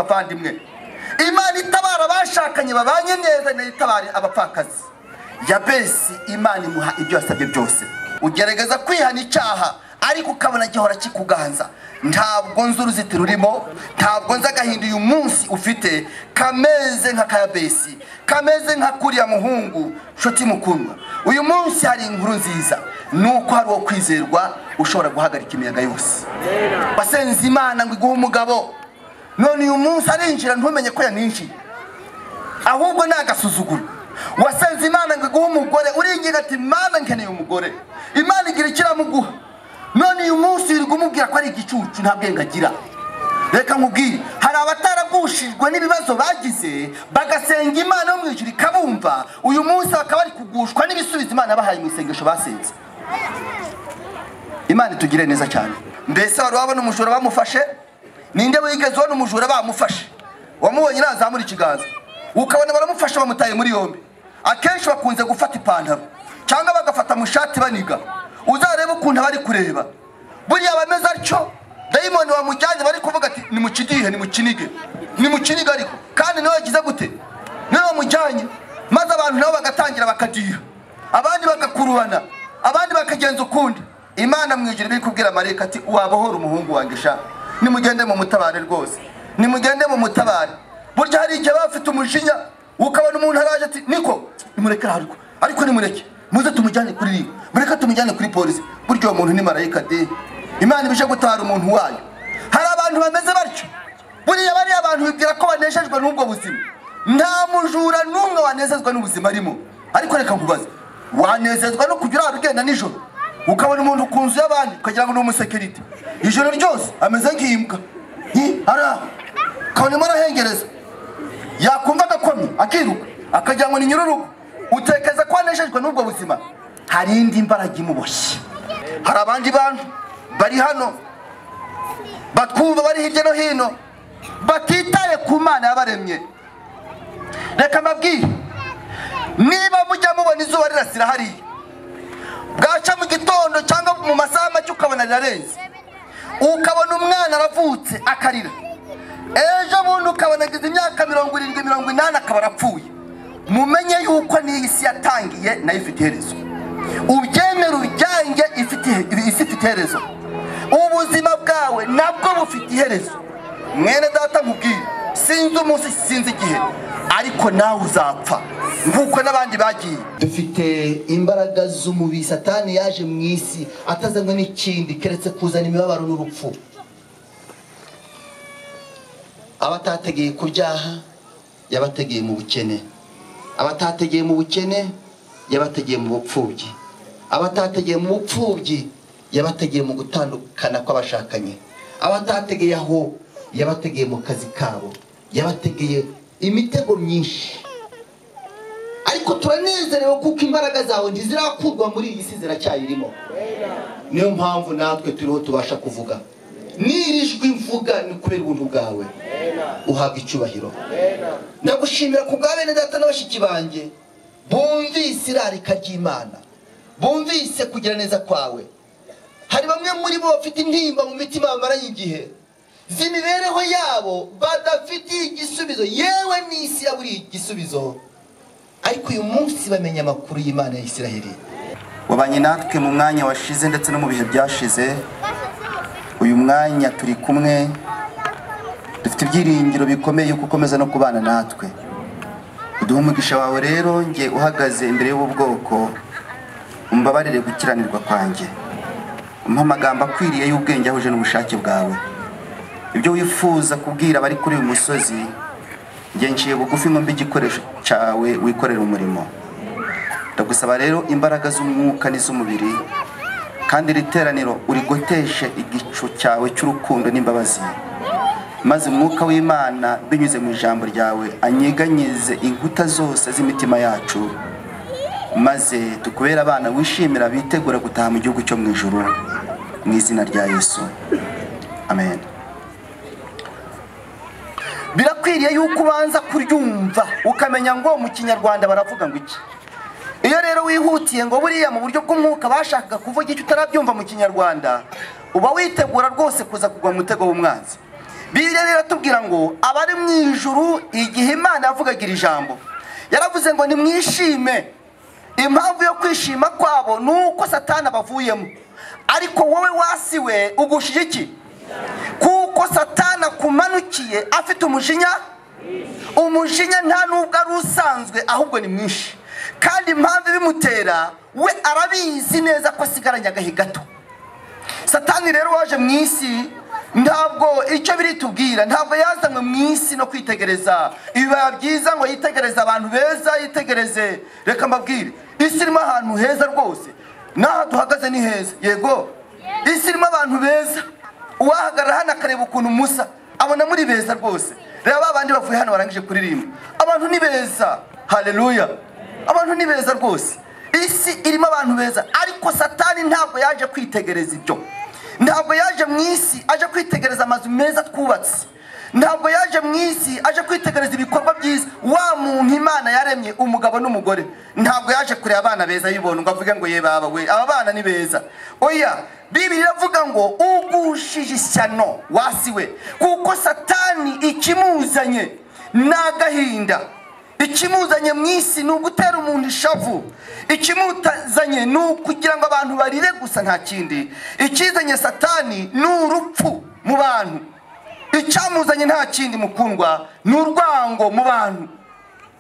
bavandimwe. Imana itabara abashakanye babanye neza n'itabara abapfakazi. Yabesi Imana imuha ibyo yasabye byose. Ugerageza kwihana icyaha ariko ukabona gihora kikuganza. Ntabwo nzi uruzitiro urimo, ntabwo nzi agahinda uyu munsi ufite kameze nka Yabesi, kameze nka kuriya muhungu nshuti mukundwa. Uyu munsi hari inkuru nziza, nuko hari wo kwizerwa ushobora guhagarika imiyaga yose. Wasenze Imana ngo iguhe umugabo, none uyu munsi arinjira ntumenye ko yaninjiye, ahubwo ni agasuzuguro. Wasenze Imana ngo iguhe umugore, uringinga ati Imana nkeneye umugore, Imana igira ikiramuguha, none uyu munsi uri kumubwira ko ari igicucu nta bwenge agira. Reka nkubwire, hari abataragushijwe n'ibibazo bagize bagasenga Imana yo mu ijuru ikabumva, uyu munsi bakaba bari kugushwa n'ibisubizo Imana bahaye mu isengesho basenze. Imana itugire neza cyane. Mbese wari wabona umujura bamufashe? Ninde wigeze ubona umujura bamufashe? Wamubonye nazamura ikiganza ukabona baramufashe bamutaye muri yombi. Akenshi bakunze gufata ipantaro cyangwa bagafata mu shati baniga. Uzareba ukuntu bari kureba, buriya bameze atyo dayimoni wamujyanye bari kuvuga ati ni mukidihe, ni mukinige, ni mukinige, ariko kandi nawe yagize gute, nawe wamujyanye, maze abantu nabo bagatangira bakadiha, abandi bagakurubana, abandi bakagenza ukundi. Imana mu ijuru biri kubwira marayika ati wabohora umuhungu wanjye sha, nimugende mu mutabare rwose, nimugende mu mutabare. Burya hari igihe bafite umujinya ukabona umuntu araje ati niko nimureke ariko nimureke muze tumujyane kuri ribu, mureka tumujyane kuri polisi. Burya uwo muntu ni marayika de, Imana ibije gutara umuntu wayo. Hari abantu bameze batyo, buriya bari abantu bibwira ko baneshejwe n'ubwo buzima. Nta mujura n'umwe wanezezwa n'ubuzima arimo. Ariko reka nkubaze, wanezezwa no kugira urugenda nijoro ukabona umuntu ku nzu y'abandi ukagira ngo ni umusekirite, ijoro ryose ameze nk'imbwa ara kabonemo arahengereza, yakumva agakomye akiruka akagira ngo ni nyururugo. Utekeza ko wanejejwe n'ubwo buzima, hari indi mbaraga imuboshye. Hari abandi bantu bari hano batwumva bari hirya no hino batitaye ku Mana yabaremye. Reka mbabwire, niba mujya mubona izuba rirasira hariya bwaca mu gitondo cyangwa mu masaha make ukabona rirarenze, ukabona umwana aravutse akarira, ejo bundi ukabona agize imyaka 70 80 akaba arapfuye, mumenye yuko n'iyi si yatangiye nayo ifite iherezo. Ubyemera ubyange ifite iherezo. Ubuzima bwawe nabwo bufite iherezo. Mwene data nkubwire, sinzi umunsi sinzi igihe, ariko nawe uzapfa nkuko n'abandi bagiye. Dufite imbaraga z'umubiri. Satani yaje mu isi atazanywe n'ikindi keretse kuzana imibabaro n'urupfu. Abatategeye ku byaha yabategeye mu bukene, abatategeye mu bukene yabategeye mu bupfubyi, abatategeye mu bupfubyi yabategeye mu gutandukana kw'abashakanye, abatategeye aho yabategeye mu kazi kabo, yabategeye imitego myinshi. Ariko turanezerewe kuko imbaraga zawe ntizirakurwa muri iyi si, ziracyayirimo. Niyo mpamvu natwe turiho tubasha kuvuga. Nirijwe mvuga ni kubera ubuntu bwawe, uhabwa icyubahiro. Ndagushimira ku bwa bene data n'abashiki banjye bumvise irarika ry'Imana, bumvise kugira neza kwawe. Hari bamwe muri bo bafite intimba mu mitima bamaranye igihe z'imibereho yabo badafitiye igisubizo, yewe n'isi yaburiye igisubizo, ariko uyu munsi bamenya amakuru y'Imana ya Isiraheli. Wabanye natwe mu mwanya washize ndetse no mu bihe byashize. Uyu mwanya turi kumwe, dufite ibyiringiro bikomeye yuko ukomeza no kubana natwe. Uduhe umugisha wawe rero, nge uhagaze imbere y'ubu bwoko, umbabarire gukiranirwa kwanjye, umpa amagambo akwiriye y'ubwenge ahuje n'ubushake bwawe. Ibyo wifuza kubwira bari kuri uyu musozi, nge nciye bugufi ngo mbe igikoresho cyawe wikorera umurimo. Ndagusaba rero imbaraga z'umwuka n'iz'umubiri, kandi riteraniro urigoteshe igicu cyawe cy'urukundo n'imbabazi, maze umwuka w'Imana binyuze mu ijambo ryawe anyeganyize inkuta zose z'imitima yacu, maze tukubera abana wishimira bitegura gutaha mu gihugu cyo mu ijuru, mu izina rya Yesu, amen. Birakwiriye yuko ubanza kuryumva ukamenya ngo mu Kinyarwanda baravuga ngo iki. Iyo rero wihutiye ngo buriya mu buryo bw'umwuka bashakaga kuvuga icyo utarabyumva mu Kinyarwanda, uba witegura rwose kuza kugwa mu mutego w'umwanzi. Bibiliya rero tubwira ngo abari mu ijuru igihe Imana yavugaga iri jambo yaravuze ngo nimwishime. Impamvu yo kwishima kwabo nuko Satani abavuyemo, ariko wowe wasiwe ugushije iki? Kuko Satani akumanukiye afite umujinya nta nubwo ari usanzwe ahubwo ni mwinshi, kandi impamvu bimutera we arabizi neza ko asigaranye agahe gato. Satani rero waje mu isi ntabwo icyo biri tubwira, ntabwo yazanywe mu isi no kwitegereza ibibaya byiza ngo yitegereze abantu beza, yitegereze. Reka mbabwire, isi irimo ahantu heza rwose, n'aha duhagaze ni heza. Yego, isi irimo abantu beza, uwahagarara hano akareba ukuntu musa abona muri beza rwose. Reba abandi bavuye hano barangije kuririmba, abantu ni beza. Haleluya, abantu ni beza rwose. Isi irimo abantu beza, ariko Satani ntabwo yaje kwitegereza ibyo. Ntabwo yaje mu isi aje kwitegereza amazu meza twubatse, ntabwo yaje mu isi aje kwitegereza ibikorwa byiza. Wa muntu Imana yaremye umugabo n'umugore, ntabwo yaje kureba abana beza yibona ngo avuge ngo ye baba we aba bana ni beza. Oya, Bibiliya iravuga ngo ugushije ishyano wasiwe, kuko Satani ikimuzanye n'agahinda. Ikimuzanye mu isi ni ugutera umuntu ishavu, ikimuzanye ni ukugira ngo abantu barire gusa, nta kindi. Ikizanye Satani ni urupfu mu bantu, icyamuzanye nta kindi mukundwa, ni urwango mu bantu.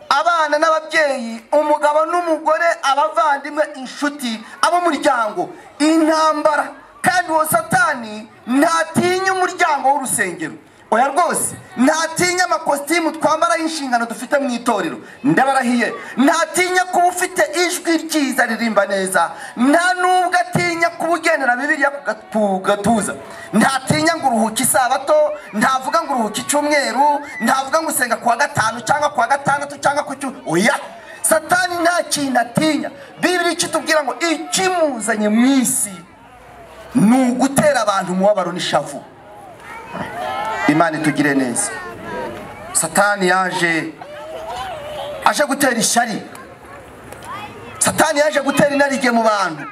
Abana n'ababyeyi, umugabo n'umugore, abavandimwe, inshuti, abo muryango, intambara. Kandi uwo Satani ntatinya umuryango w'urusengero. Oya rwose, ntatinya amakositimu twambara y'inshingano dufite mu itorero. Ndabarahiye, ntatinya kuba ufite ijwi ryiza ririmba neza, nta nubwo atinya kuba ugendera Bibiliya ku gatuza. Ntatinya ngo uruhuke isabato, ntavuga ngo uruhuke icyumweru, ntavuga ngo usenga kuwa gatanu cyangwa kuwa gatandatu cyangwa ku cyumweru. Oya, Satani nta kintu atinya. Bibiliya kitubwira ngo ikimuzanye mu isi ni ugutera abantu umubabaro n'ishavu. Imana itugire neza. Satani yaje gutera ishyari, Satani yaje gutera inarijye mu bantu,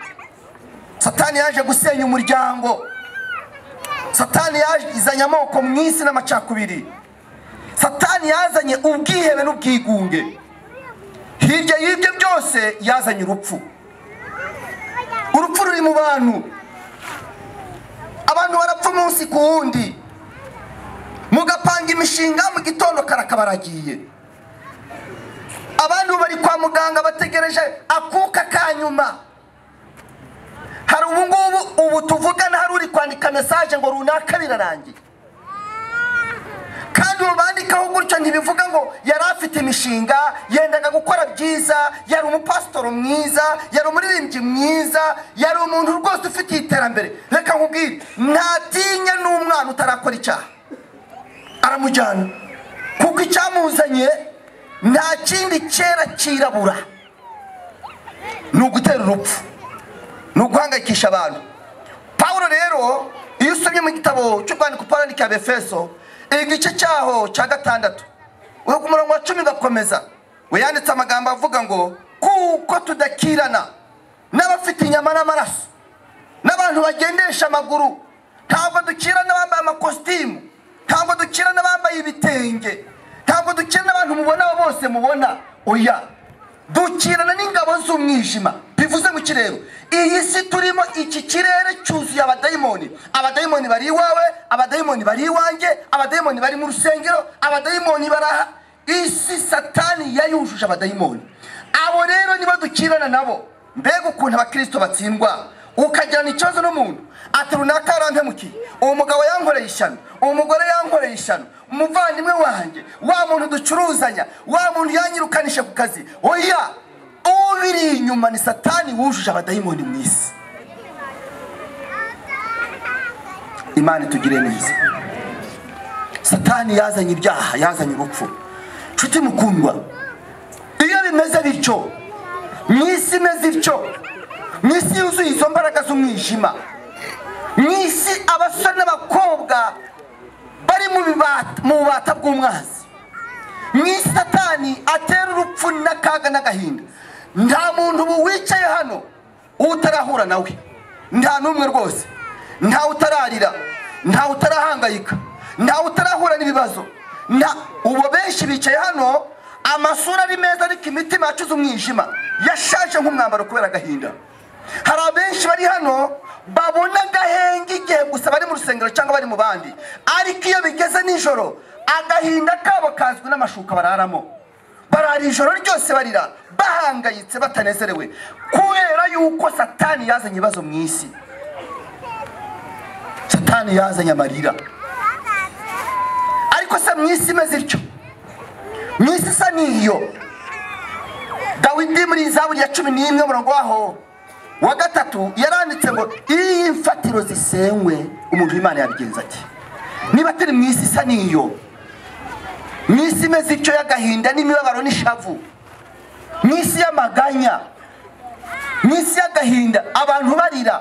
Satani yaje gusenya umuryango, Satani yazanye amoko mu isi n'amacakubiri, Satani yazanye ubwihebe n'ubwigunge. Hirya y'ibyo byose yazanye urupfu. Urupfu ruri mu bantu, abantu barapfa umunsi ku wundi. Mugapanga imishinga mu gitondo karakabaragiye, abantu bari kwa muganga bategereje akuka kanyuma. Hari ubu tuvugana hari uri kwandika message ngo runaka birarangiye, kandi ubandikaho gutyo ntibivuga ngo yari afite imishinga, yendaga gukora byiza, yari umupasitoro mwiza, yari umuririmbyi mwiza, yari umuntu rwose ufite iterambere. Reka nkubwire, ntatinya n'umwana utarakora icyaha aramujyana, kuko icyamuzanye nta kindi cyera kirabura, ni ugutera urupfu, ni uguhangayikisha abantu. Pawulo rero iyo usomye mu gitabo cy'urwandiko Pawulo cya Efeso igice cyaho cya 6 uwo ku murongo wa 10 gakomeza, we yanditse amagambo avuga ngo kuko tudakirana n'abafite inyama n'amaraso, n'abantu bagendesha amaguru. Ntabwo dukirana bambaye amakositimu, ntabwo dukirana bambaye ibitenge, ntabwo dukirana abantu mubona bose mubona. Oya, dukirana n'ingabo z'umwijima. Bivuze mu kirere, iyi si turimo, iki kirere cyuzuye abadayimoni. Abadayimoni bari iwawe, abadayimoni bari iwanjye, abadayimoni bari mu rusengero, abadayimoni baraha. Isi Satani yayujuje abadayimoni. Abo rero niba dukirana nabo, mbega ukuntu abakristo batsindwa. Ukagirana ikibazo n'umuntu ati runaka yarantemukiye, uwo mugabo yankoreye ishyano, uwo mugore yankoreye ishyano, umuvandimwe wanjye, wa muntu ducuruzanya, wa muntu yanyirukanishe ku kazi. Oya, ubiri inyuma ni Satani wujuje abadayimoni mu isi. Imana itugire neza. Satani yazanye ibyaha, yazanye urupfu. Nshuti mukundwa, iyo bimeze bityo, mu isi imeze bityo, mu isi yuzuye izo mbaraga z'umwijima, mu isi abasore n'abakobwa bari mu bubata bw'umwanzi, mu isi Satani atera urupfu n'akaga n'agahinda. Nta muntu ubu wicaye hano utarahura nawe, nta n'umwe rwose, nta utararira, nta utarahangayika, ntawe utarahura n'ibibazo. Ubu benshi bicaye hano amasura ari meza ariko imitima yacuze umwijima yashaje nk'umwambaro kubera agahinda. Hari abenshi bari hano babona agahenge igihe gusa bari mu rusengero cyangwa bari mu bandi, ariko iyo bigeze nijoro agahinda kabo kazwi n'amashuka bararamo. Barara ijoro ryose barira bahangayitse batanezerewe kubera yuko Satani yazanye ibibazo mu isi. Satani yazanye amarira. Ariko se mu isi imeze ityo, mu isi isa niyo. Dawidi muri Zaburi ya 11 umurongo waho wa 3 yaranditse ngo iyi mfatiro zisenywe umuntu Imana yabigenza ati. Niba turi mu isi isa niyo, mu isi imeze ityo y'agahinda n'imibabaro n'ishavu, mu isi y'amaganya, mu isi y'agahinda, abantu barira,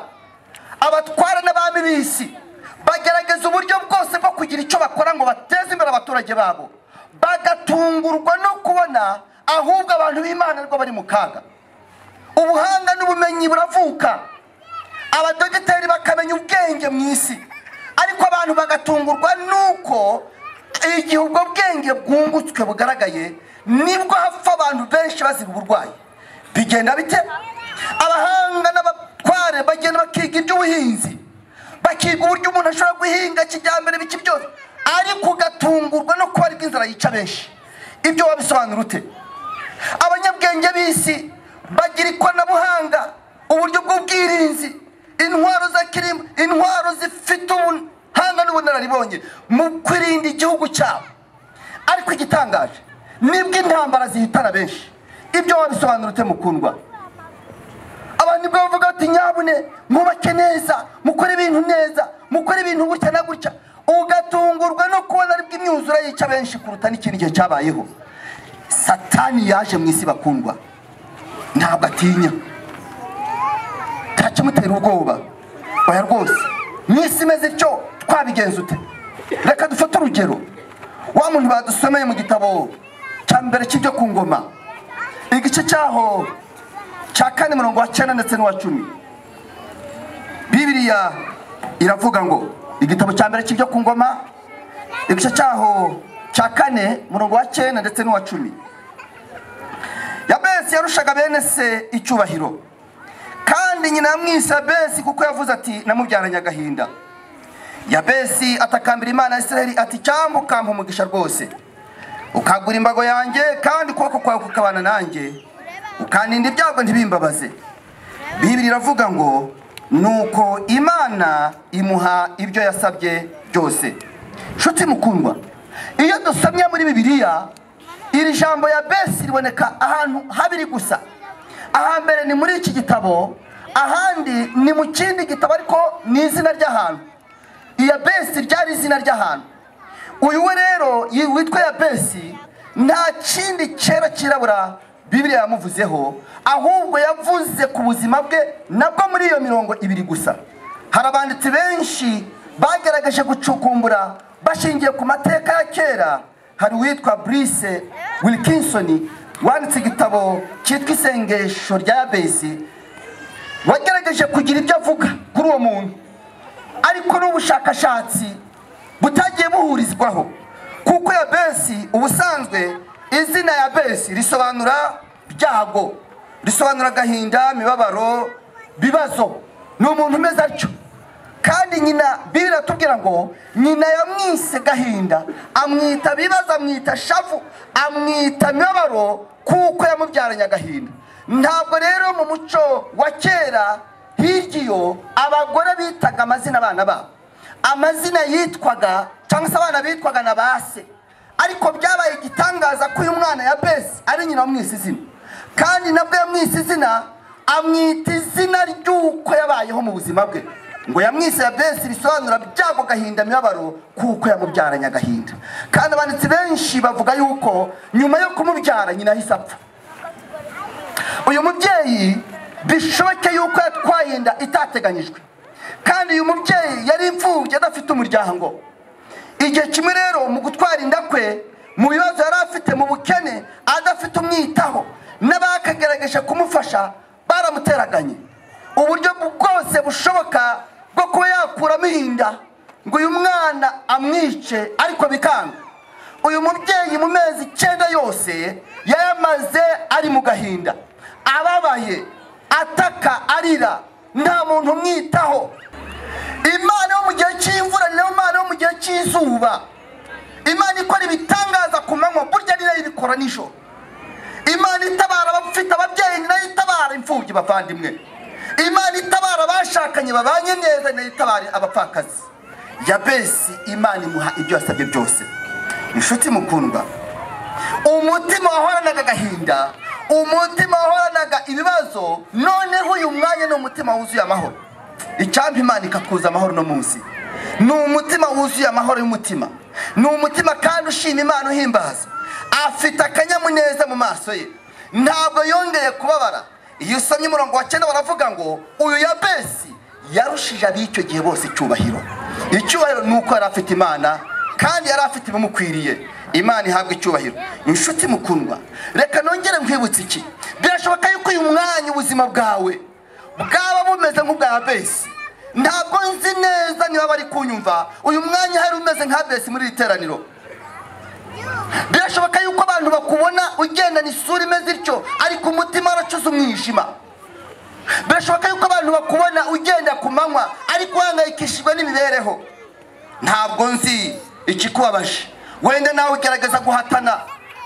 abatwara n'abami b'isi bagerageza uburyo bwose bwo kugira icyo bakora ngo bateze imbere abaturage babo, bagatungurwa no kubona ahubwo abantu b'Imana rwo bari mu kaga. Ubuhanga n'ubumenyi buravuka, abadogiteri bakamenya ubwenge mu isi, ariko abantu bagatungurwa nuko igihe ubwo bwenge bwungutswe bugaragaye nibwo hapfa abantu benshi bazira uburwayi. Bigenda bite? Abahanga n'abatware bagenda bakiga iby'ubuhinzi, bakiga uburyo umuntu ashobora guhinga kijyambere biki byose, ariko ugatungurwa no kuba ari inzara yica benshi. Ibyo wabisobanura ute? Abanyabwenge b'isi bagira ikoranabuhanga, uburyo bw'ubwirinzi, intwaro za kirimba, intwaro zifite ubuhanga n'ubunararibonye mu kwirinda igihugu cyabo. Ariko igitangaje nibwo intambara zihitana benshi. Ibyo wabisobanura ute mukundwa? Abantu bwo bavuga ati nyabune mwubake neza, mukore ibintu neza, mukore ibintu gutya na gutya, ugatungurwa no kubona aribwo imyuzura yica benshi kuruta n'ikindi gihe cyabayeho. Satani yaje mu isi bakundwa, ntabwo atinya, ntacamutera ubwoba. Oya rwose, mu isi imeze ityo twabigenza ute? Reka dufate urugero. Wa muntu badusomeye mu gitabo cya mbere cy'ibyo ku ngoma, igice cyaho cya 4 umurongo wa 9 ndetse n'uwa 10. Bibiliya iravuga ngo, igitabo cya mbere cy'ibyo ku ngoma igice cyaho cya 4 umurongo wa 9 ndetse n'uwa 10. Yabesi yarushaga bene se icyubahiro, kandi nyina yamwise Yabesi kuko yavuze ati namubyaranye agahinda. Yabesi atakambira Imana ya Isiraheli ati cyambuka umugisha rwose, ukagura imbago yanjye kandi ukuboko kwawe kukabana nanjye, ukaninda ibyago ntibimbabaze. Bibiliya iravuga ngo nuko Imana imuha ibyo yasabye byose. Nshuti mukundwa, iyo dusomye muri Bibiliya iri jambo Yabesi riboneka ahantu habiri gusa. Ahambere ni muri iki gitabo, ahandi ni mu kindi gitabo, ariko ni izina ry'ahantu. Yabesi ryari izina ry'ahantu. Uyu we rero witwa Yabesi nta kindi cyera kirabura Bibiliya yamuvuzeho, ahubwo yavuze ku buzima bwe nabwo muri iyo 20 gusa. Hari abanditsi benshi bagerageje gucukumbura bashingiye ku mateka ya kera. Hari uwitwa Bruce Wilkinson wanditse igitabo cyitwa Isengesho rya Yabesi, wagerageje kugira ibyo avuga kuri uwo muntu, ariko n'ubushakashatsi butagiye buhurizwaho. Kuko Yabesi ubusanzwe izina Yabesi risobanura byago, risobanura agahinda, mibabaro, bibazo. Ni umuntu umeze atyo. Kandi nyina Bibiliya tubwira ngo nyina yamwise gahinda, amwita bibazo, amwita shavu, amwita mibabaro kuko yamubyaranye agahinda. Ntabwo rero mu muco wa kera hirgiyo abagore bitaga amazina abana babo, amazina yitwaga cyangwa se abana bitwaga na base. Ariko byabaye igitangaza ko uyu mwana Yabesi ari nyina wamwise izina, kandi nabwo yamwise izina amwita izina ry'uko yabayeho mu buzima bwe. Ngo yamwise Yabesi risobanura byago, gahinda, mibabaro kuko yamubyaranye agahinda. Kandi abanditsi benshi bavuga yuko nyuma yo kumubyara nyina ahise apfa. Uyu mubyeyi bishoboke yuko yatwaye inda itateganyijwe, kandi uyu mubyeyi yari imfubyi adafite umuryango. Igihe kimwe rero mu gutwara inda kwe, mu bibazo yari afite, mu bukene, adafite umwitaho, n'abakagerageje kumufasha baramuteraganye uburyo bwose bushoboka bwo kuba yakuramo inda ngo uyu mwana amwice, ariko bikanga. Uyu mubyeyi mu mezi 9 yose yamaze ari mu gahinda, ababaye, ataka, arira, nta muntu umwitaho. Imana yo mu gihe cy'imvura ni Imana yo mu gihe cy'izuba. Imana ikora ibitangaza ku manywa, burya ni nayo ibikora nijoro. Imana itabara abafite ababyeyi, ni nayo itabara imfubyi bavandimwe. Imana itabara abashakanye babanye neza, ni nayo itabara abapfakazi. Yabesi Imana imuha ibyo yasabye byose. Inshuti mukundwa, umutima wahoranaga agahinda, umutima wahoranaga ibibazo, noneho uyu mwanya ni umutima wuzuye amahoro. Icyampa Imana ikakuza amahoro no munsi. Ni umutima wuzuye amahoro y'umutima, ni umutima kandi ushima Imana, uhimbaza, afite akanyamuneza mu maso ye, ntabwo yongeye kubabara. Iyo usomye umurongo wa 9 baravuga ngo uyu Yabesi yarushije ab'icyo gihe bose icyubahiro. Icyubahiro ni uko yari afite Imana kandi yari afite ibimukwiriye. Imana ihabwa icyubahiro. Inshuti mukundwa, reka nongere nkwibutse iki. Birashoboka yuko uyu mwanya ubuzima bwawe bwaba bumeze nk'ubwa Yabesi. Ntabwo nzi neza niba bari kunyumva uyu mwanya hari umeze nka Yabesi muri iteraniro. Birashoboka yuko abantu bakubona ugenda n'isura imeze ityo, ariko umutima waracuze umwijima. Birashoboka yuko abantu bakubona ugenda ku manywa, ariko uhangayikishijwe n'imibereho. Ntabwo nzi ikikubabaje. Wenda nawe ugerageza guhatana,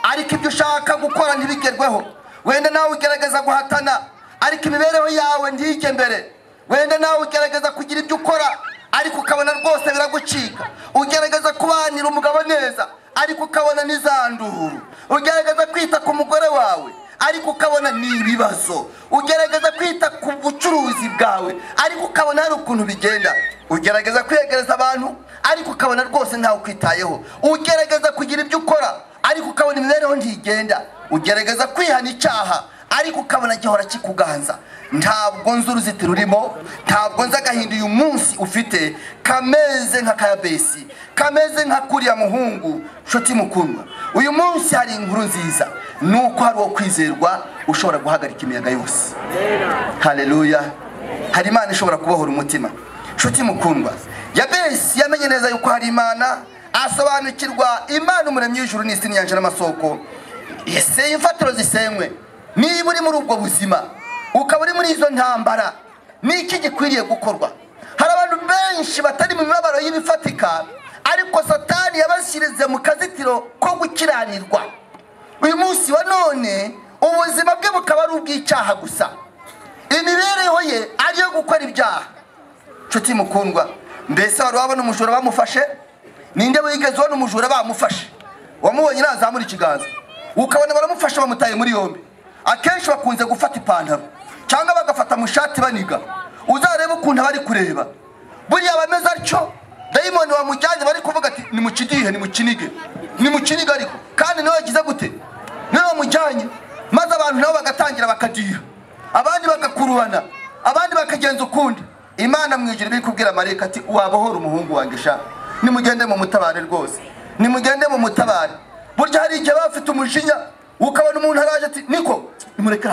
ariko ibyo ushaka gukora ntibigerweho. Wenda nawe ugerageza guhatana, ariko imibereho yawe ntijye mbere. Wenda nawe ugerageza kugira ibyo ukora, ariko ukabona rwose biragucika. Ugerageza kubanira umugabo neza, ariko ukabona n'izanduru. Ugerageza kwita ku mugore wawe, ariko ukabona ni ibibazo. Ugerageza kwita ku bucuruzi bwawe, ariko ukabona hari ukuntu bigenda. Ugerageza kwegereza abantu, ariko ukabona rwose ntawe ukwitayeho. Ugerageza kugira ibyo ukora, ariko ukabona imibereho ntigenda. Ugerageza kwihana icyaha, ariko ukabona gihora kikuganza. Ntabwo nzi uruzitiro urimo, ntabwo nzi agahinda uyu munsi ufite kameze nka Yabesi, kameze nka kuriya muhungu. Nshuti mukundwa, uyu munsi hari inkuru nziza, nuko hari uwo kwizerwa ushobora guhagarika imiyaga yose. Haleluya. Hari Imana ishobora kubohora umutima. Nshuti mukundwa, Yabesi yamenye neza yuko hari Imana, asobanukirwa Imana umuremyi w'ijuru n'isi n'inyanja n'amasoko. Ese imfatiro zisenywe. Niba uri muri ubwo buzima, ukaba uri muri izo ntambara, niki gikwiriye gukorwa? Hari abantu benshi batari mu mibabaro y'ibifatika, ariko Satani yabashyirize mu kazitiro ko gukiranirwa. Uyu munsi wa none ubuzima bwe bukaba ari ubw'icyaha gusa, imibereho ye ari yo gukora ibyaha. Nshuti mukundwa, mbese wari wabona umujura bamufashe? Ninde wigeze ubona umujura bamufashe? Wamubonye nazamura ikiganza, ukabona baramufashe bamutaye muri yombi. Akenshi bakunze gufata ipantaro cyangwa bagafata mu shati baniga. Uzarebe ukuntu bari kureba, buriya bameze atyo. Dayimoni wamujyanye bari kuvuga ati ni mu kidihe, ni mu kinige, ni mu kiniga, ariko kandi niwe yagize gute? Niwe wamujyanye. Maze abantu nabo bagatangira bakadiha, abandi bagakurubana, abandi bakagenza ukundi. Imana mwijuru biri kubwira marayika ati wabohora umuhungu wanjye sha, nimugende mu mutabare rwose, nimugende mu mutabare. Burya hari igihe bafite umujinya, ukabona umuntu araje ati niko nimureke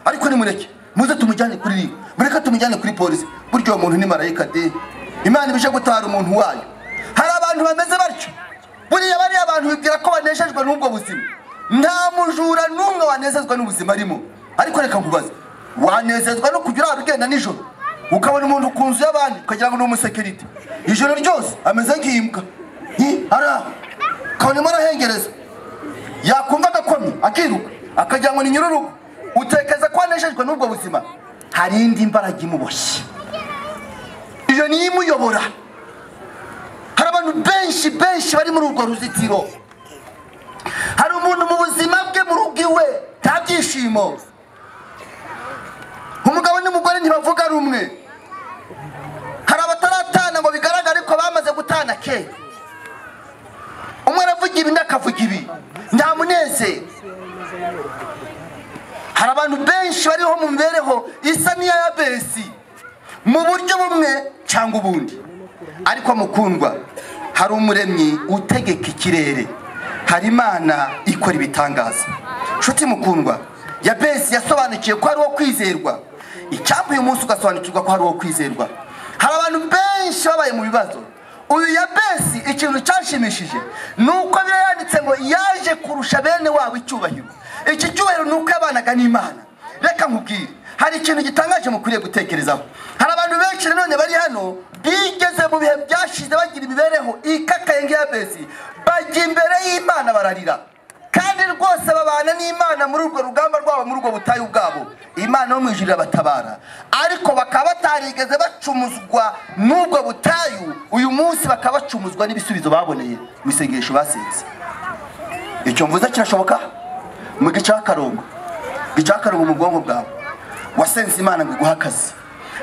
ariko nimureke muze tumujyane kuri ribu, mureka tumujyane kuri polisi. Burya uwo muntu ni marayika de. Imana ibije gutara umuntu wayo. Hari abantu bameze batyo. Buriya bari abantu bibwira ko baneshejwe n'ubwo buzima. Nta mujura n'umwe wanezezwa n'ubuzima arimo. Ariko reka nkubaze, wanezezwa no kugira urugenda nijoro, ukabona umuntu ku nzu y'abandi ukagira ngo ni umusekirite, ijoro ryose ameze nk'imbwa, ara kabone marahengereza, yakumva agakomye akiruka akagira ngo ni nyururugo. Utekeza ko wanejejwe n'ubwo buzima, hari indi mbaraga imuboshye, iyo ni imuyobora. Hari abantu benshi bari muri urwo ruzitiro. Hari umuntu mu buzima bwe mu rugo iwe nta byishimo. Umugabo n'umugore ntibavuga rumwe. Hari abataratana ngo bigaragare ko bamaze gutana ke. Umwe aravuga ibi ndakavuga ibi, nta munezero. Hari abantu benshi bariho mu mibereho isa n'iya Yabesi mu buryo bumwe cyangwa ubundi. Ariko mukundwa, hari umuremyi utegeka ikirere, hari Imana ikora ibitangaza. Nshuti mukundwa, Yabesi yasobanukiye ko hari uwo kwizerwa. Icyampa uyu munsi ugasobanukirwa ko hari uwo kwizerwa. Hari abantu benshi babaye mu bibazo, uyu Yabesi ikintu cyashimishije nuko birayanditse ngo yaje kurusha bene wabo icyubahiro. Iki cyubahiro nuko yabanaga n'Imana. Reka nkubwire, hari ikintu gitangaje mukuriye gutekerezaho. Hari abantu benshi none bari hano bigeze mu bihe byashize bagira imibereho ikakaye nk'Yabesi, bajya imbere y'Imana bararira, kandi rwose babana n'Imana muri urwo rugamba rwabo, muri urwo butayu bwabo. Imana yo mu ijuru irabatabara, ariko bakaba batarigeze bacumuzwa n'ubwo butayu. Uyu munsi bakaba bacumuzwa n'ibisubizo baboneye mu isengesho basenze. Icyo mvuze kirashoboka mu gicakarongo mu bwonko bwawe. Wasenze Imana ngo iguhe akazi,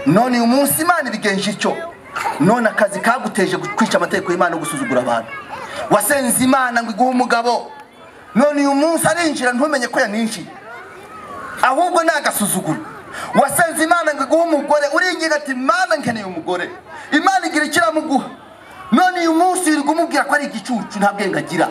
none uyu munsi Imana ibigenje icyo, none akazi kaguteje kwica amategeko y'Imana no gusuzugura abantu. Wasenze Imana ngo iguhe umugabo, none uyu munsi arinjira ntumenye ko yaninjiye, ahubwo ni agasuzuguro. Wasenze Imana ngo iguhe umugore, uringinga ati Imana nkeneye umugore, Imana igira ikiramuguha, none uyu munsi uri kumubwira ko ari igicucu nta bwenge agira.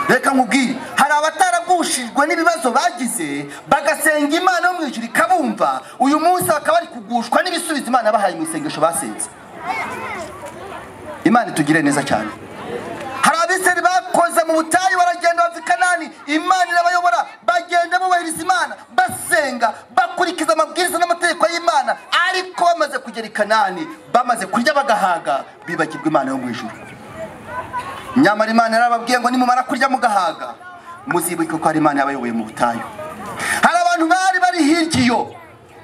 Reka nkubwire, hari abataragushijwe n'ibibazo bagize bagasenga Imana yo mu ijuru ikabumva, uyu munsi bakaba bari kugushwa n'ibisubizo Imana yabahaye mu isengesho basenze. Imana itugire neza cyane. Hari abiseri bakoze mu butayu baragenda bava i Kanani, Imana irabayobora, bagenda bubahiriza Imana, basenga, bakurikiza amabwiriza n'amategeko y'Imana, ariko bamaze kugera i Kanani, bamaze kurya bagahaga, bibagirwa Imana yo mu ijuru. Nyamara Imana yarababwiye ngo nimumara kurya mugahaga, muzibuke ko ari Imana yabayoboye mu butayu. Hari abantu bari hirya,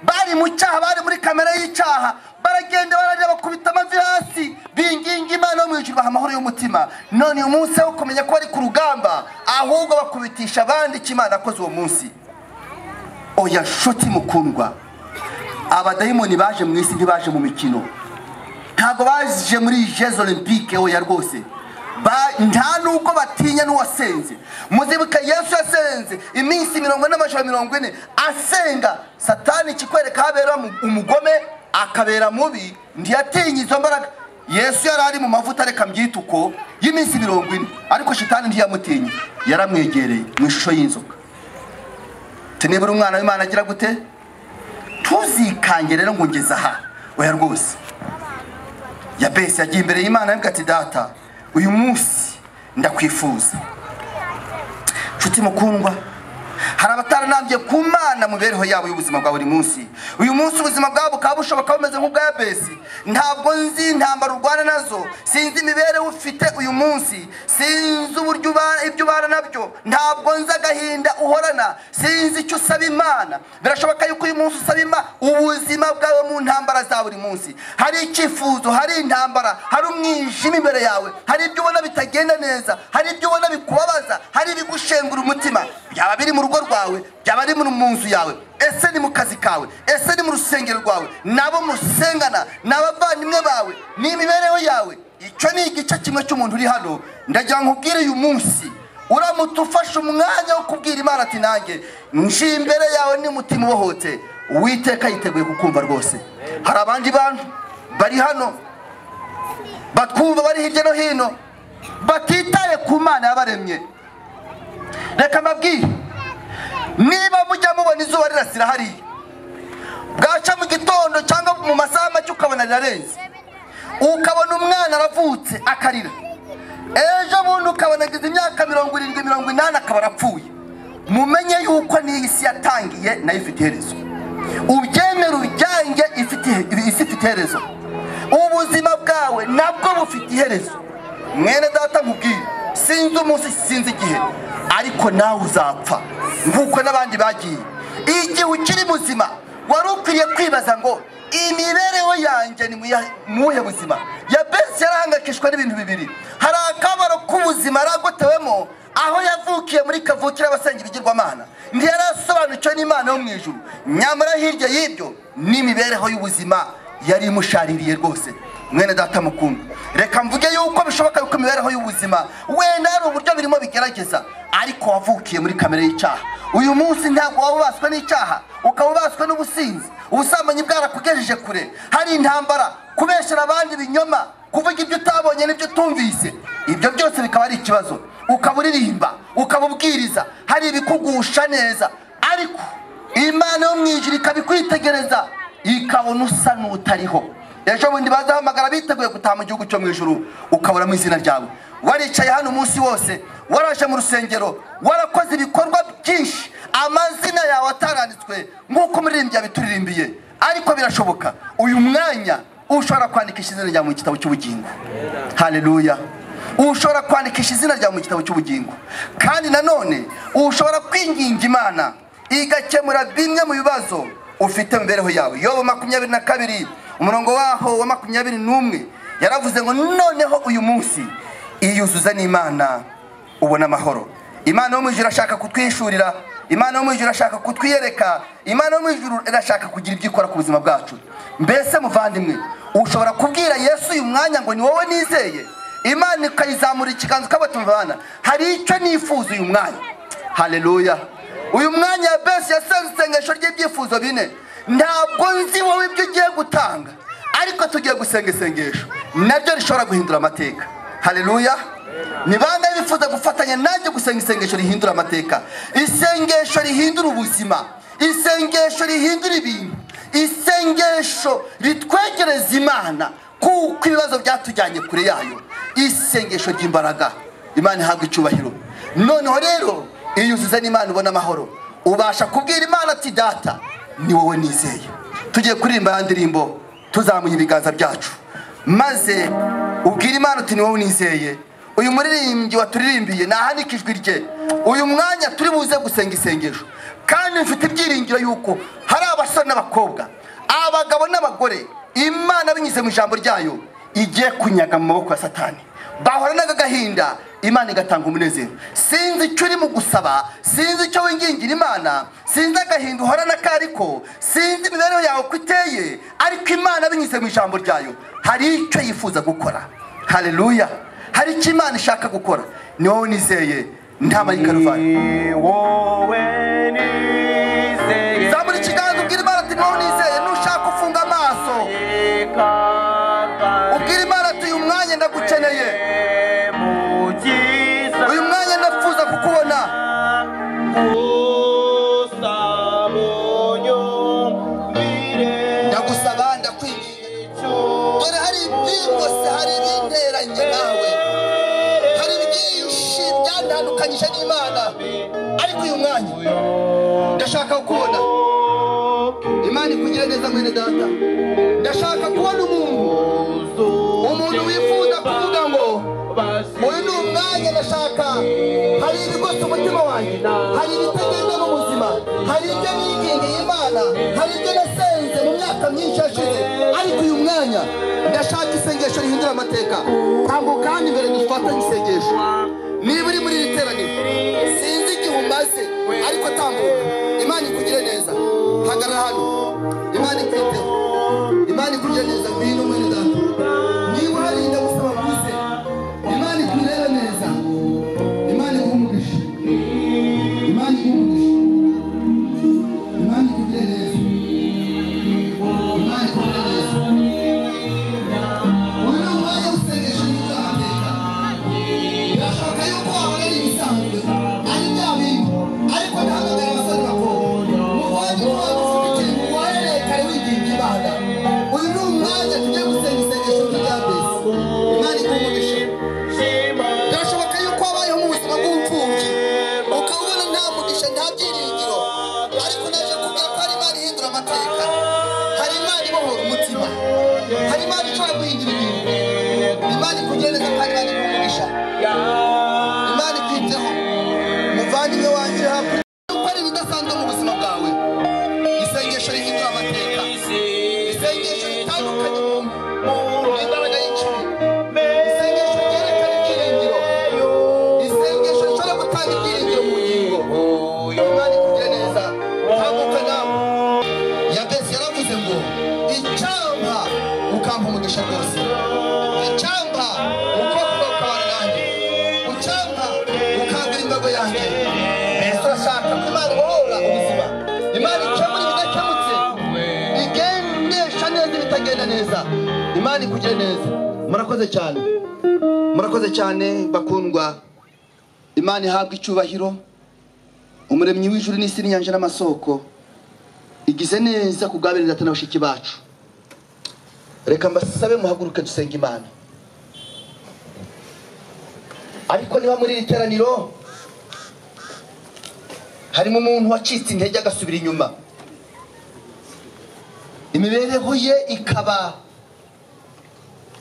bari mu cyaha, bari muri kamera y'icyaha, baragenda bararira bakubita amavi hasi, binginga Imana yo mu ijuru baha amahoro y'umutima. None uyu munsi wo kumenya ko bari ku rugamba, ahubwo bakubitisha abandi icyo Imana yakoze uwo munsi. Oya nshuti mukundwa, abadayimoni baje mu isi ntibaje mu mikino, ntabwo baje muri Jeux Olympiques. Oya rwose, nta nubwo batinya n'uwasenze. Muzibuka Yesu yasenze iminsi 40 n'amajoro 40 asenga. Satani kikwereka habera umugome akabera mubi, ntiyatinya izo mbaraga. Yesu yari ari mu mavuta, reka mbyituko y'iminsi 40, ariko shitani ntiyamutinya, yaramwegereye mu ishusho y'inzoka. Tenebura umwana w'Imana agira gute? Tuzikange rero ngo ngeze aha. Oya rwose, Yabesi yagiye imbere y'Imana avuga ati data, uyu munsi ndakwifuza. Nshuti mukundwa, hari abataranambye ku Mana mu mibereho yabo y'ubuzima bwa buri munsi. Uyu munsi ubuzima bwabo bukaba bushoboka bumeze nk'ubwa Yabesi. Ntabwo nzi intambara urwana nazo, sinzi imibereho ufite uyu munsi, sinzi uburyo ibyo ubana nabyo, ntabwo nzi agahinda uhorana, sinzi icyo usaba Imana. Birashoboka yuko uyu munsi usaba Imana ubuzima bwawe mu ntambara za buri munsi. Hari icyifuzo, hari intambara, hari umwijima imbere yawe, hari ibyo ubona bitagenda neza, hari ibyo ubona bikubabaza, hari ibigushengura umutima. Byaba biri mu rugo rwawe, byaba ari mu nzu yawe, ese ni mu kazi kawe, ese ni mu rusengero rwawe, nabo musengana, n'abavandimwe bawe, n'imibereho yawe. Icyo ni igice kimwe cy'umuntu uri hano. Ndagira nkubwire uyu munsi, uramutse ufashe umwanya wo kubwira Imana ati nanjye nje imbere yawe n'umutima ubohotse, Uwiteka yiteguye kukumva rwose. Hari abandi bantu bari hano batwumva bari hirya no hino, batitaye ku Mana yabaremye. Reka mbabwire, niba mujya mubona izuba rirasira hariya, bwaca mu gitondo cyangwa mu masaha make ukabona rirarenze, ukabona umwana aravutse akarira, ejo bundi ukabona agize imyaka 70 80 akaba arapfuye, mumenye yuko n'iyi si yatangiye nayo ifite iherezo. Ubyemera ujyange ifite iherezo. Ubuzima bwawe nabwo bufite iherezo. Mwene data nkubwire, sinzi umunsi sinzi igihe, ariko nawe uzapfa nk'uko n'abandi bagiye. Igihe ukiri muzima wari ukwiye kwibaza ngo imibereho yanjye ni muhe buzima. Yabesi yarahangayikishwa n'ibintu bibiri. Hari akabaro k'ubuzima aragotewemo, aho yavukiye muri kavukire abasenga ibigirwamana, ntiyarasobanukiwe n'Imana yo mu ijuru. Nyamara hirya y'ibyo n'imibereho y'ubuzima yari imushaririye rwose. Mwene data mukundwa, reka mvuge yuko bishoboka yuko imibereho y'ubuzima wenda ari uburyo birimo bigerageza, ariko wavukiye muri kamere y'icyaha. Uyu munsi ntabwo wabubaswe n'icyaha, ukabubaswe n'ubusinzi, ubusambanyi bwarakugejeje kure. Hari intambara, kubeshera abandi ibinyoma, kuvuga ibyo utabonye n'ibyo utumvise. Ibyo byose bikaba ari ikibazo. Ukaburirimba, ukabubwiriza, hari ibikugusha neza, ariko Imana yo mu ijuru ikabikwitegereza, ikabona usa n'utariho, ejo bundi bazahamagara biteguye gutaha mu gihugu cyo mu ijuru ukabura mu izina ryawe. Waricaye hano umunsi wose, waraje mu rusengero, warakoze ibikorwa byinshi, amazina yawe ataranditswe nk'uko umuririmbyi yabituririmbiye, ariko birashoboka uyu mwanya ushobora kwandikisha izina ryawe mu gitabo cy'ubugingo. Haleluya. Ushobora kwandikisha izina ryawe mu gitabo cy'ubugingo, kandi nanone ushobora kwinginga Imana igakemura bimwe mu bibazo ufite mu mibereho yawe. Yobu 22 umurongo waho wa 21 yaravuze ngo noneho uyu munsi iyuzuza n'Imana ubona amahoro. Imana yo mu ijuru irashaka kutwishurira, Imana yo mu ijuru irashaka kutwiyereka, Imana yo mu ijuru irashaka kugira ibyo ikora ku buzima bwacu. Mbese muvandimwe, ushobora kubwira Yesu uyu mwanya ngo ni wowe nizeye, Imana ikayizamura ikiganza kabatumvana, hari icyo nifuza uyu mwanya. Haleluya. Uyu mwanya Yabesi yasenze isengesho ry'ibyifuzo bine. Ntabwo nzi wowe ibyo ugiye gutanga, ariko tugiye gusenga isengesho naryo rishobora guhindura amateka. Haleluya. Ni bande bifuza gufatanya nanjye gusenga isengesho rihindura amateka, isengesho rihindura ubuzima, isengesho rihindura ibintu, isengesho ritwegereza Imana kuko ibibazo byatujyanye kure yayo, isengesho ry'imbaraga. Imana ihabwa icyubahiro. Noneho rero iyuzuza n'Imana ubona amahoro, ubasha kubwira Imana ati data ni wowe nizeye. Tugiye kuririmba ya ndirimbo tuzamuye ibiganza byacu, maze ubwira Imana uti ni wowe nizeye. Uyu muririmbyi waturirimbiye nahanikijwe rye, uyu mwanya turi buze gusenga isengesho, kandi mfite ibyiringiro yuko hari abasore n'abakobwa, abagabo n'abagore, Imana binyuze mu ijambo ryayo igiye kunyaga mu maboko ya Satani. Bahoranaga agahinda, Imana igatanga umunezero. Sinzi icyo uri mu gusaba, sinzi icyo wingingira Imana, sinzi agahinda uhorana kariko, sinzi imibereho yawe uko iteye, ariko Imana binyuze mu ijambo ryayo hari icyo yifuza gukora. Haleluya. Hari icyo Imana ishaka gukora. Ni wowe nizeye, nta marika Karuvali. Zamura ikiganza ubwira Imana ati ni wowe nizeye. Nushaka ufunga amaso, ubwira Imana ati uyu mwanya ndagukeneye, uyu mwanya ndafuza kukubona. Ndagusaba ndakwinginga, dore hari ibyingo se, hari ibinteranye nawe, hari byinshi byandandukanyije n'Imana, ariko uyu mwanya ndashaka kukubona. Imana ikugire neza mwene data. Ndashaka kubona umuntu wifuza kuvuga ngo uyu ni umwanya ndashaka. Hari ibigose umutima wanjye, hari ibitagenda mu buzima, hari ibyo nigingiye Imana, hari ibyo nasenze mu myaka myinshi yashize, ariko uyu mwanya ndashaka isengesho rihindura amateka. Tambuka hano imbere dufatanye isengesho. Niba uri muri iri teraniro, sinzi igihe umaze, ariko tambuka. Imana ikugire neza. Hagarara hano, Imana ikwiteho, Imana ikugire neza. Ngwino mwene data, niba hari ndagusaba kuze, Imana ikurebe neza, Imana ikumugisha, Imana ikumugisha, Imana ikugire neza, Imana ikugire neza. Uyu ni umwanya w'isengesho ry'amateka. Birashoboka yuko wabona ari ibisanzwe, ari bya bintu, ariko ntahamagara abasore bakobwa, muvanye waguze muwarekare wiginga Imana. Uyu ni umwanya tugiye gusenga isengesho ry'Yabesi. Imana ikumugisha. Birashoboka yuko wabayeho mu buzima bw'ubupfubyi, ukabona nta mugisha, nta byiringiro, ariko naje kubwira ko hari Imana ihindura amateka, hari Imana ibohora umutima, hari Imana ishobora guhindura ibintu. Imana ikugire neza kandi Imana ikumugisha. Imana ikwiteho muvandimwe wanjye. Hakurya yuko ari ibidasanzwe mu buzima bwawe, isengesho rihindura amateka, isengesho ritandukanye n'imbaraga y'ikibi, isengesho ryerekana ibyiringiro, isengesho rishobora gutanga ibyiringiro mu bugingo. Imana ikugire neza. Tambuka nawe. Yabesi yaravuze ngo icyampa ukampa umugisha rwose, icyampa ukuboko kwawe ukabana nanjye, icyampa ukangura imbago yanjye. Mbese urashaka ko Imana ibohora ubuzima, Imana ikemura ibidakemutse, igendesha neza ibitagenda neza. Imana ikugire neza. Murakoze cyane, murakoze cyane bakundwa. Imana ihabwa icyubahiro. Umuremyi w'ijuru n'isi n'inyanja n'amasoko igize neza kugabirira data na bashiki bacu. reka mbasabe muhaguruke dusenga Imana. Ariko niba muri iri teraniro harimo umuntu wacitse intege agasubira inyuma, imibereho ye ikaba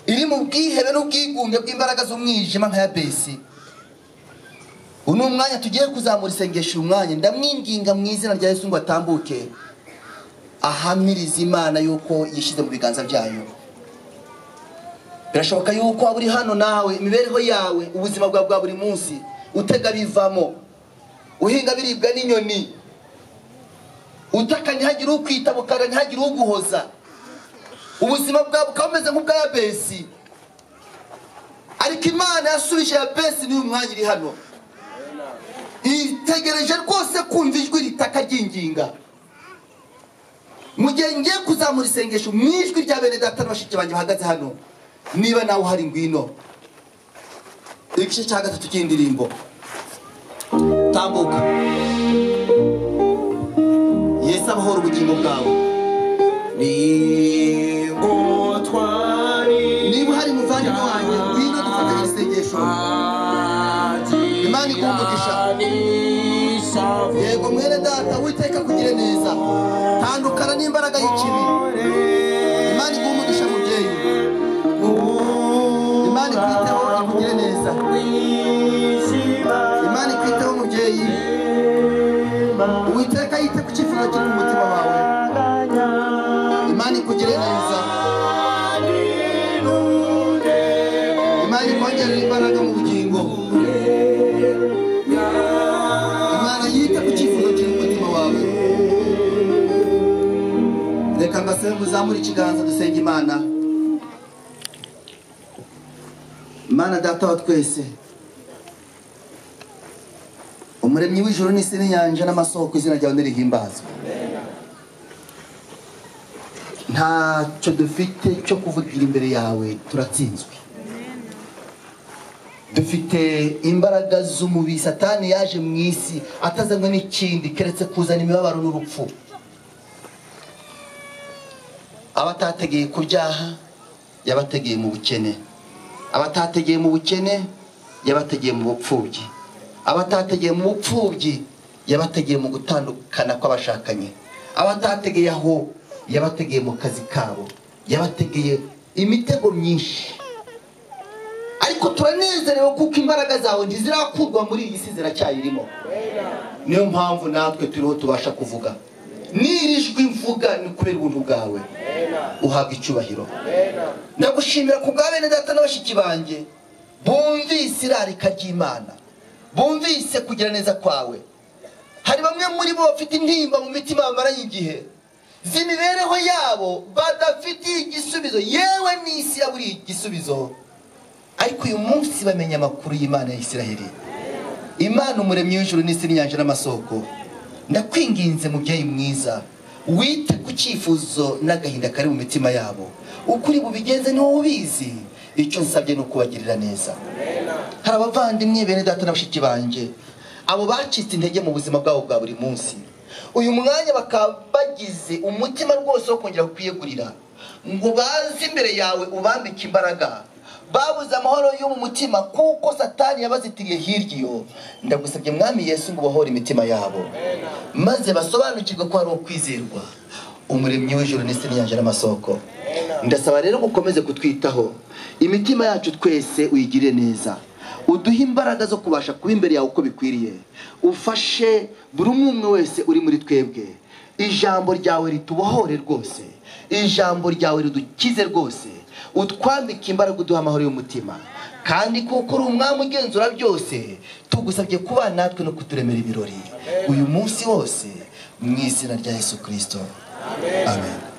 iri mu bwihebe n'ubwigunge bw'imbaraga z'umwijima nka Yabesi, uno mwanya tugiye kuzamura isengesho. Umwanya ndamwinginga mu izina rya Yesu ngo atambuke ahamiriza Imana yuko yishize mu biganza byayo. Birashoboka yuko waba uri hano nawe imibereho yawe, ubuzima bwawe bwa buri munsi utega bivamo, uhinga biribwa n'inyoni, utaka ntihagire ukwita, bukara ntihagire uguhoza, ubuzima bwawe bukaba bumeze nk'ubwa Yabesi. Ariko Imana yasubije Yabesi n'uyu mwanya iri hano, itegereje rwose kumva ijwi ritaka ryinginga. Mu gihe ngiye kuzamura isengesho mu ijwi rya bene data n'abashiki banjye bahagaze hano, niba nawe uhari ngwino. Igice cya gatatu cy'indirimbo, tambuka. Yesu abahora ubugingo bwawe. Niba uhari muvandimwe wanjye, ngwino dufatanye isengesho. Imana iguhe umugisha. Yego mwene data, Uwiteka akugire neza, tandukana n'imbaraga y'ikibi. Imana iguhe umugisha mubyeyi, Imana ikwiteho ikugire neza. Imana ikwiteho mubyeyi, Uwiteka yite ku cyifuzo kiri mu mutima wawe. Imana ikugire neza, Imana ikongerera imbaraga mu bugingo. Imana yite ku cyifuzo kiri mu mutima wawe. Reka mbasabe muzamure ikiganza dusenga Imana. Imana Data wa twese, umuremyi w'ijuru n'isi n'inyanja n'amasoko, izina ryawe nirihimbazwe. Ntacyo dufite cyo kuvugira imbere yawe, turatsinzwe. Dufite imbaraga z'umubiri. Satani yaje mu isi atazanywe n'ikindi keretse kuzana imibabaro n'urupfu. Abatategeye ku byaha yabategeye mu bukene, abatategeye mu bukene yabategeye mu bupfubyi, abatategeye mu bupfubyi yabategeye mu gutandukana kw'abashakanye, abatategeye aho yabategeye mu kazi kabo, yabategeye imitego myinshi. Ariko turanezerewe kuko imbaraga zawe ntizirakurwa muri iyi si, ziracyayirimo. Niyo mpamvu natwe turiho tubasha kuvuga. Nirijwi mvuga ni kubera ubuntu bwawe. Uhabwa icyubahiro. Ndagushimira ku bwa bene data n'abashiki banjye bumvise irarika ry'Imana, bumvise kugira neza kwawe. Hari bamwe muri bo bafite intimba mu mitima bamaranye igihe z'imibereho yabo, badafitiye igisubizo, yewe n'isi yaburiye igisubizo. Ariko uyu munsi bamenya amakuru y'Imana ya Isiraheli, Imana umuremyi w'ijuru n'isi n'inyanja n'amasoko. Ndakwinginze mubyeyi mwiza, wite ku cyifuzo n'agahinda kari mu mitima yabo. Ukuri bubigenze ni wowe ubizi. Icyo nsabye ni ukubagirira neza. Hari abavandimwe bene data n'abashiki banjye, abo bacitse intege mu buzima bwabo bwa buri munsi, uyu mwanya bakaba bagize umutima rwose wo kongera kwiyegurira ngo baze imbere yawe ubambike imbaraga. Babuze amahoro yo mu mutima kuko Satani yabazitiriye hirya iyo. Ndagusabye Mwami Yesu ngo ubohore imitima yabo, maze basobanukirwe ko ari ukwizerwa, umuremyi w'ijuru n'isi n'inyanja n'amasoko. Ndasaba rero gukomeze kutwitaho, imitima yacu twese uyigire neza, uduhe imbaraga zo kubasha kuba imbere yawe uko bikwiriye. Ufashe buri umwe wese uri muri twebwe, ijambo ryawe ritubohore rwose, ijambo ryawe ridukize rwose, utwambike imbaraga, uduha amahoro y'umutima. Kandi kuko uri umwami ugenzura byose, tugusabye kuba natwe no kuturemera ibirori uyu munsi wose, mu izina rya Yesu Kristo. Amen.